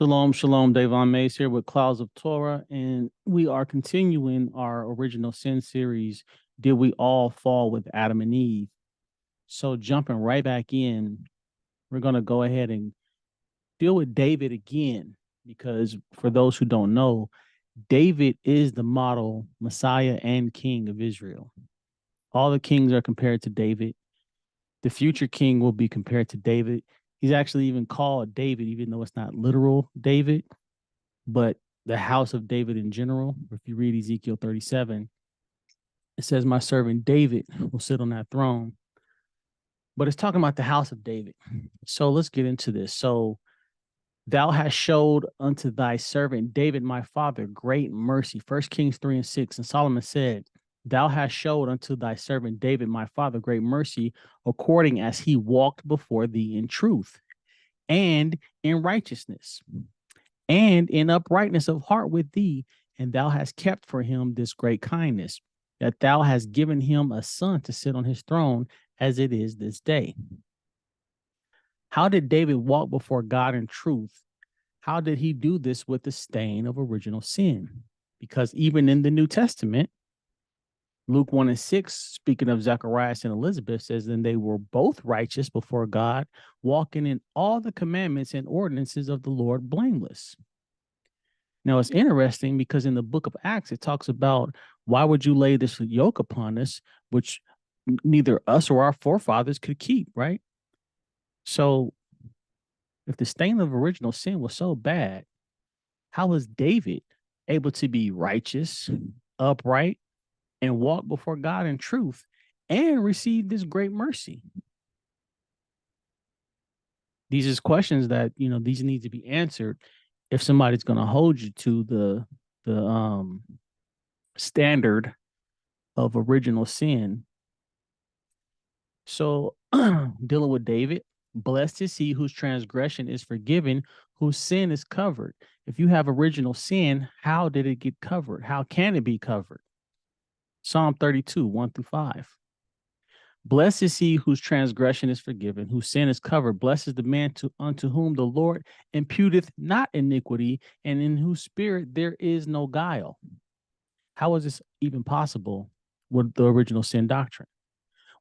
Shalom, shalom. Davon Mays here with Clouds of Torah, and we are continuing our original sin series. Did we all fall with Adam and Eve? So, jumping right back in, we're going to go ahead and deal with David again, because for those who don't know, David is the model Messiah and King of Israel. All the kings are compared to David. The future king will be compared to David. He's actually even called David, even though it's not literal David, but the house of David in general. If you read Ezekiel 37, it says, "My servant David will sit on that throne." But it's talking about the house of David. So let's get into this. So, thou hast showed unto thy servant David, my father, great mercy. 1 Kings 3:6. And Solomon said, "Thou hast showed unto thy servant David, my father, great mercy, according as he walked before thee in truth and in righteousness and in uprightness of heart with thee, and thou hast kept for him this great kindness, that thou hast given him a son to sit on his throne, as it is this day." How did David walk before God in truth? How did he do this with the stain of original sin? Because even in the New Testament, Luke 1:6, speaking of Zacharias and Elizabeth, says, "Then they were both righteous before God, walking in all the commandments and ordinances of the Lord blameless." Now, it's interesting because in the book of Acts, it talks about, why would you lay this yoke upon us, which neither us or our forefathers could keep, right? So if the stain of original sin was so bad, how was David able to be righteous, upright, and walk before God in truth and receive this great mercy? These is questions that, these need to be answered if somebody's going to hold you to the standard of original sin. So, dealing with David, blessed is he whose transgression is forgiven, whose sin is covered. If you have original sin, how did it get covered? How can it be covered? Psalm 32, 1-5. Blessed is he whose transgression is forgiven, whose sin is covered. Blessed is the man unto whom the Lord imputeth not iniquity, and in whose spirit there is no guile. How is this even possible with the original sin doctrine?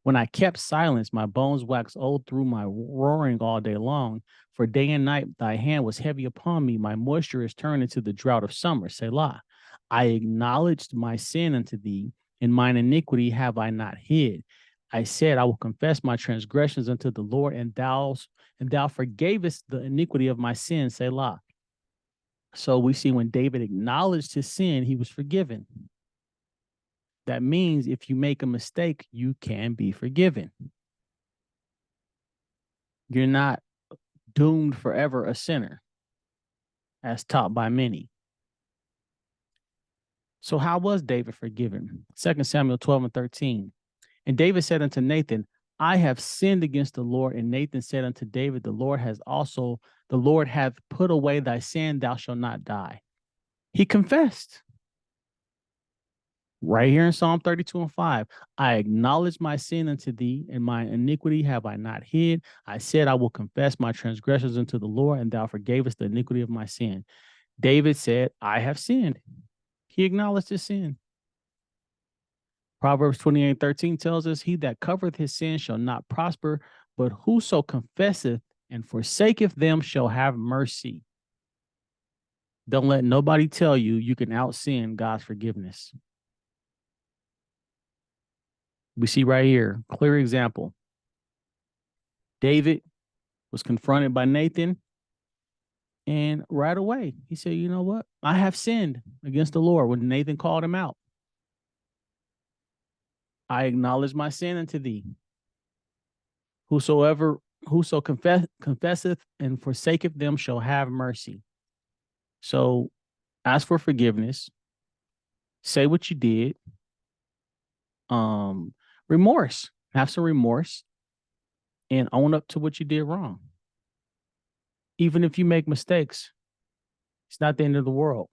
When I kept silence, my bones waxed old through my roaring all day long. For day and night thy hand was heavy upon me. My moisture is turned into the drought of summer. Selah. I acknowledged my sin unto thee, and mine iniquity have I not hid. I said, I will confess my transgressions unto the Lord, and thou forgavest the iniquity of my sin. Selah. So we see when David acknowledged his sin, he was forgiven. That means if you make a mistake, you can be forgiven. You're not doomed forever a sinner, as taught by many. So how was David forgiven? 2 Samuel 12:13. And David said unto Nathan, I have sinned against the Lord. And Nathan said unto David, the Lord hath put away thy sin, thou shalt not die. He confessed. Right here in Psalm 32:5, I acknowledge my sin unto thee, and my iniquity have I not hid. I said, I will confess my transgressions unto the Lord, and thou forgavest the iniquity of my sin. David said, I have sinned. He acknowledged his sin. Proverbs 28:13 tells us, he that covereth his sin shall not prosper, but whoso confesseth and forsaketh them shall have mercy. Don't let nobody tell you you can out-sin God's forgiveness. We see right here, clear example. David was confronted by Nathan, and right away he said, you know what? I have sinned against the Lord. When Nathan called him out, I acknowledge my sin unto thee. Whoso confesseth and forsaketh them shall have mercy. So ask for forgiveness. Say what you did. Remorse. Have some remorse and own up to what you did wrong. Even if you make mistakes, it's not the end of the world.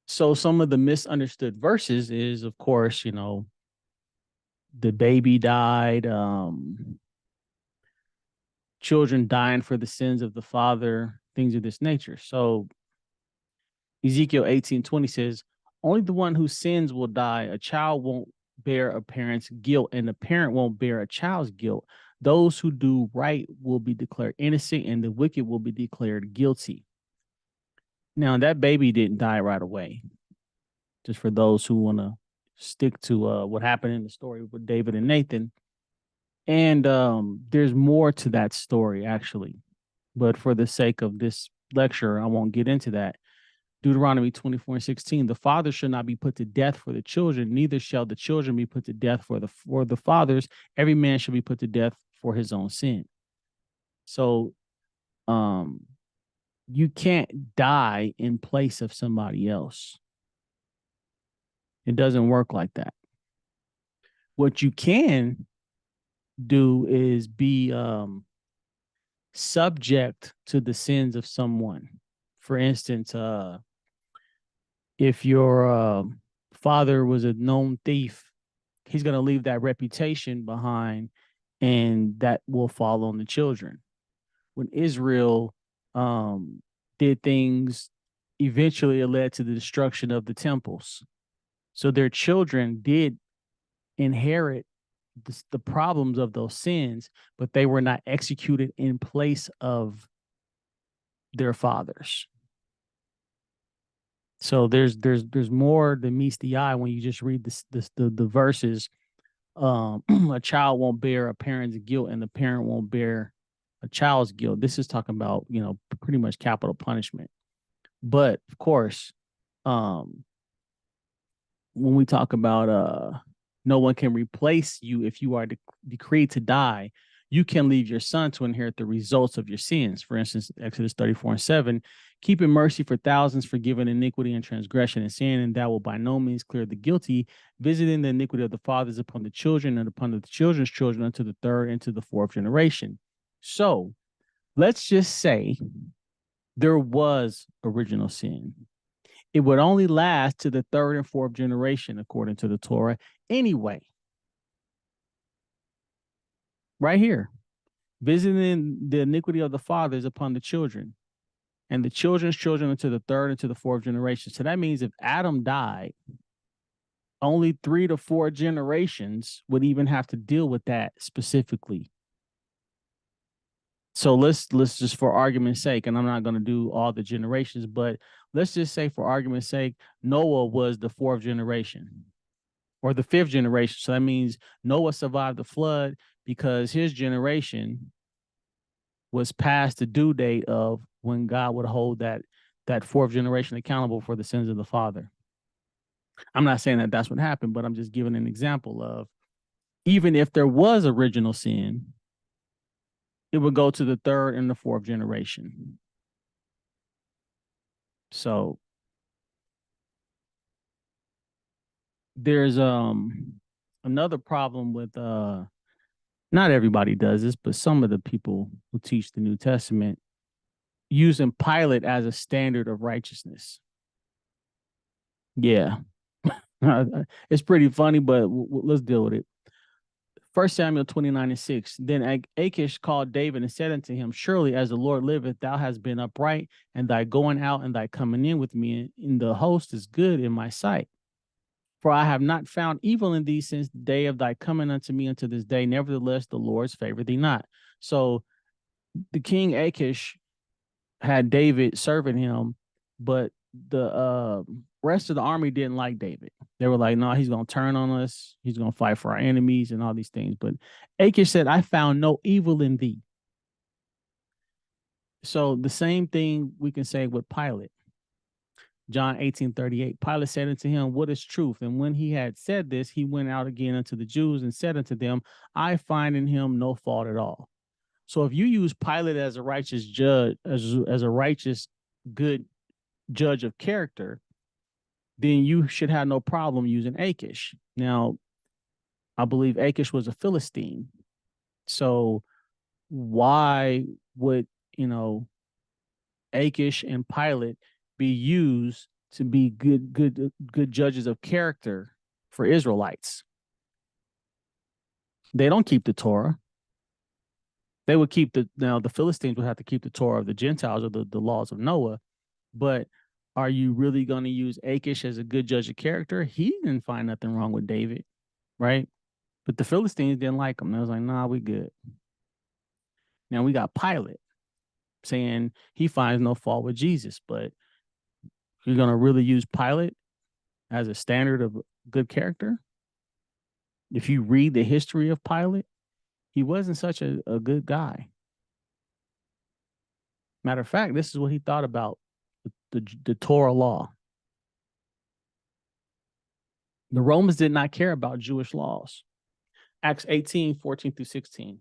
So some of the misunderstood verses is, of course, the baby died. children dying for the sins of the father, things of this nature. So Ezekiel 18:20 says, only the one who sins will die. A child won't bear a parent's guilt, and a parent won't bear a child's guilt. Those who do right will be declared innocent, and the wicked will be declared guilty. Now, that baby didn't die right away. Just for those who want to stick to what happened in the story with David and Nathan. And there's more to that story, actually. But for the sake of this lecture, I won't get into that. Deuteronomy 24:16, the father shall not be put to death for the children, neither shall the children be put to death for the fathers. Every man shall be put to death for his own sin. So you can't die in place of somebody else. It doesn't work like that. What you can do is be subject to the sins of someone. For instance, if your father was a known thief, he's going to leave that reputation behind, and that will fall on the children. When Israel did things, eventually it led to the destruction of the temples. So their children did inherit the problems of those sins, but they were not executed in place of their fathers. So there's more than meets the eye when you just read the verses. A child won't bear a parent's guilt, and the parent won't bear a child's guilt. This is talking about, pretty much capital punishment. But of course, when we talk about no one can replace you if you are decreed to die, you can leave your son to inherit the results of your sins. For instance, Exodus 34:7, keeping mercy for thousands, forgiving iniquity and transgression and sin, and that will by no means clear the guilty, visiting the iniquity of the fathers upon the children and upon the children's children unto the third and to the fourth generation. So let's just say there was original sin. It would only last to the third and fourth generation, according to the Torah, anyway. Right here, visiting the iniquity of the fathers upon the children, and the children's children into the third and to the fourth generation. So that means if Adam died, only 3 to 4 generations would even have to deal with that specifically. So let's just, for argument's sake, and I'm not going to do all the generations, but let's just say for argument's sake, Noah was the 4th generation or the 5th generation. So that means Noah survived the flood because his generation was past the due date of when God would hold that 4th generation accountable for the sins of the father. I'm not saying that that's what happened, but I'm just giving an example of, even if there was original sin, it would go to the 3rd and the 4th generation. So there's another problem with not everybody does this, but some of the people who teach the New Testament using Pilate as a standard of righteousness. Yeah. It's pretty funny, but let's deal with it. 1 Samuel 29:6. Then Achish called David and said unto him, surely as the Lord liveth, thou hast been upright, and thy going out and thy coming in with me in the host is good in my sight. For I have not found evil in thee since the day of thy coming unto me unto this day. Nevertheless, the Lord's favor thee not. So the king Achish had David serving him, but the rest of the army didn't like David. They were like, no, he's going to turn on us. He's going to fight for our enemies and all these things. But Achish said, I found no evil in thee. So the same thing we can say with Pilate. John 18:38, Pilate said unto him, what is truth? And when he had said this, he went out again unto the Jews and said unto them, I find in him no fault at all. So if you use Pilate as a righteous judge, as a righteous, good judge of character, then you should have no problem using Achish. Now, I believe Achish was a Philistine. So why would, Achish and Pilate be used to be good judges of character for Israelites? They don't keep the Torah. They would keep the Philistines would have to keep the Torah of the Gentiles or the laws of Noah. But are you really going to use Achish as a good judge of character? He didn't find nothing wrong with David, right? But the Philistines didn't like him. They was like, nah, we good. Now we got Pilate saying he finds no fault with Jesus, but you're going to really use Pilate as a standard of good character? If you read the history of Pilate, he wasn't such a good guy. Matter of fact, this is what he thought about the Torah law. The Romans did not care about Jewish laws. Acts 18:14-16.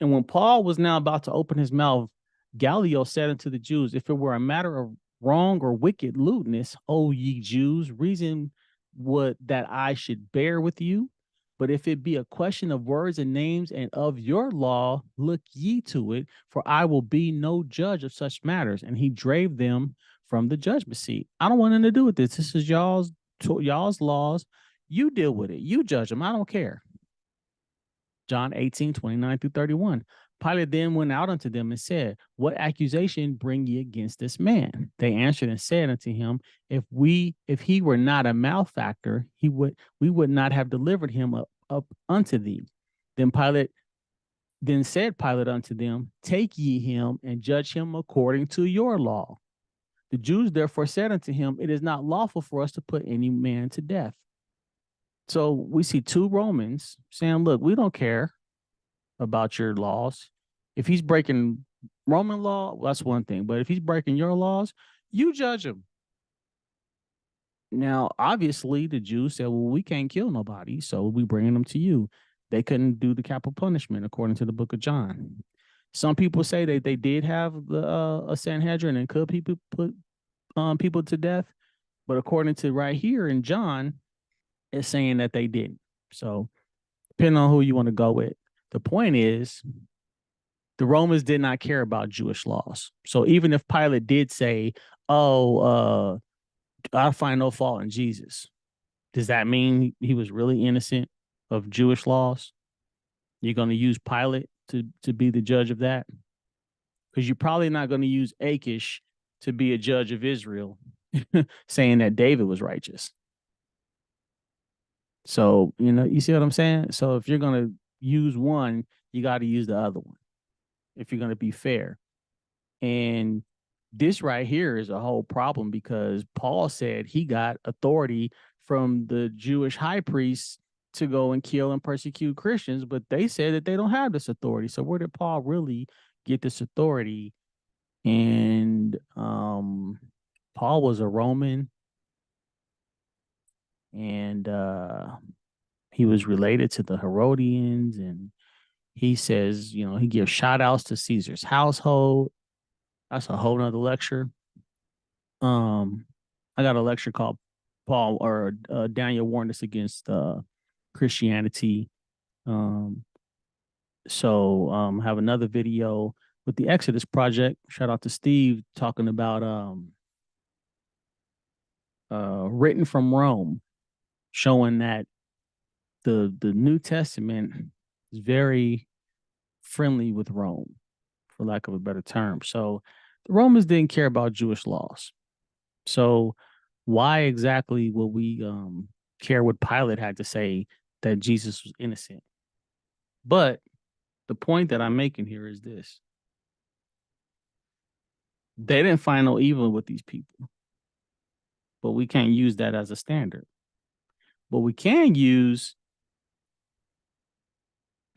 And when Paul was now about to open his mouth, Gallio said unto the Jews, if it were a matter of wrong or wicked lewdness, O ye Jews, reason would that I should bear with you. But if it be a question of words and names and of your law, look ye to it, for I will be no judge of such matters. And he drave them from the judgment seat. I don't want anything to do with this. This is y'all's laws. You deal with it. You judge them. I don't care. John 18:29-31. Pilate then went out unto them and said, what accusation bring ye against this man? They answered and said unto him, if he were not a malefactor, we would not have delivered him up unto thee. Then said Pilate unto them, take ye him and judge him according to your law. The Jews therefore said unto him, it is not lawful for us to put any man to death. So we see two Romans saying, look, we don't care about your laws. If he's breaking Roman law, well, that's one thing. But if he's breaking your laws, you judge him. Now, obviously, the Jews said, well, we can't kill nobody, so we bringing them to you. They couldn't do the capital punishment according to the book of John. Some people say that they did have a Sanhedrin and could people put people to death. But according to right here in John, it's saying that they didn't. So depending on who you want to go with. The point is, the Romans did not care about Jewish laws. So even if Pilate did say, I find no fault in Jesus, does that mean he was really innocent of Jewish laws? You're going to use Pilate to be the judge of that? Because you're probably not going to use Achish to be a judge of Israel, saying that David was righteous. So, you see what I'm saying? So if you're going to use one, you got to use the other one if you're going to be fair. And this right here is a whole problem because Paul said he got authority from the Jewish high priests to go and kill and persecute Christians, but they said that they don't have this authority. So where did Paul really get this authority? And Paul was a Roman, and he was related to the Herodians, and he says, he gives shout outs to Caesar's household. That's a whole nother lecture. I got a lecture called Daniel warned us against Christianity. So have another video with the Exodus Project. Shout out to Steve talking about written from Rome, showing that the New Testament is very friendly with Rome, for lack of a better term. So the Romans didn't care about Jewish laws. So why exactly will we care what Pilate had to say that Jesus was innocent? But the point that I'm making here is this. They didn't find no evil with these people, but we can't use that as a standard. But we can use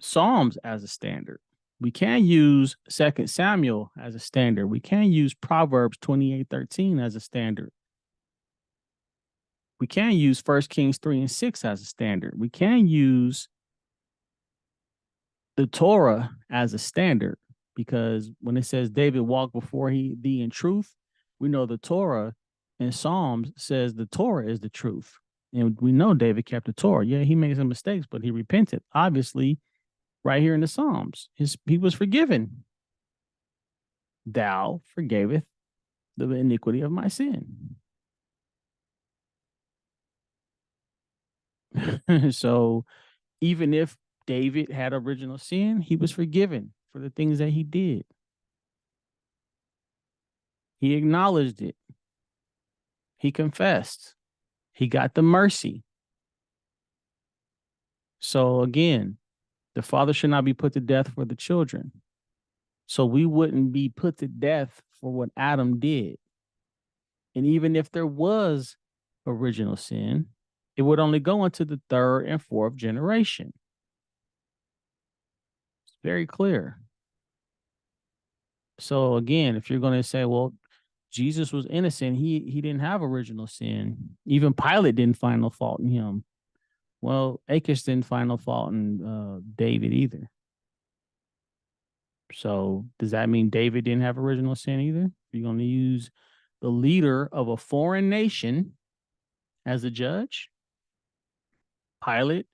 Psalms as a standard. We can use 2 Samuel as a standard. We can use Proverbs 28:13 as a standard. We can use 1 Kings 3:6 as a standard. We can use the Torah as a standard, because when it says David walked before thee in truth, we know the Torah in Psalms says the Torah is the truth. And we know David kept the Torah. Yeah, he made some mistakes, but he repented. Obviously, right here in the Psalms, he was forgiven. Thou forgaveth the iniquity of my sin. So even if David had original sin, he was forgiven for the things that he did. He acknowledged it. He confessed. He got the mercy. So again, the father should not be put to death for the children. So we wouldn't be put to death for what Adam did. And even if there was original sin, it would only go into the third and fourth generation. It's very clear. So again, if you're going to say, well, Jesus was innocent, he didn't have original sin. Even Pilate didn't find no fault in him. Well, Achish didn't find no fault in David either. So does that mean David didn't have original sin either? You're going to use the leader of a foreign nation as a judge? Pilate,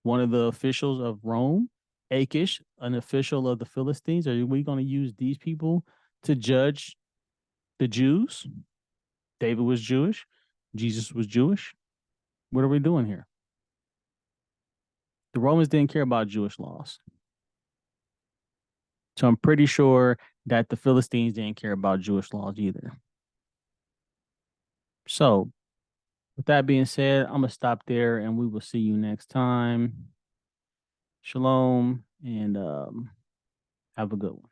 one of the officials of Rome, Achish, an official of the Philistines. Are we going to use these people to judge the Jews? David was Jewish. Jesus was Jewish. What are we doing here? The Romans didn't care about Jewish laws. So I'm pretty sure that the Philistines didn't care about Jewish laws either. So with that being said, I'm going to stop there and we will see you next time. Shalom and have a good one.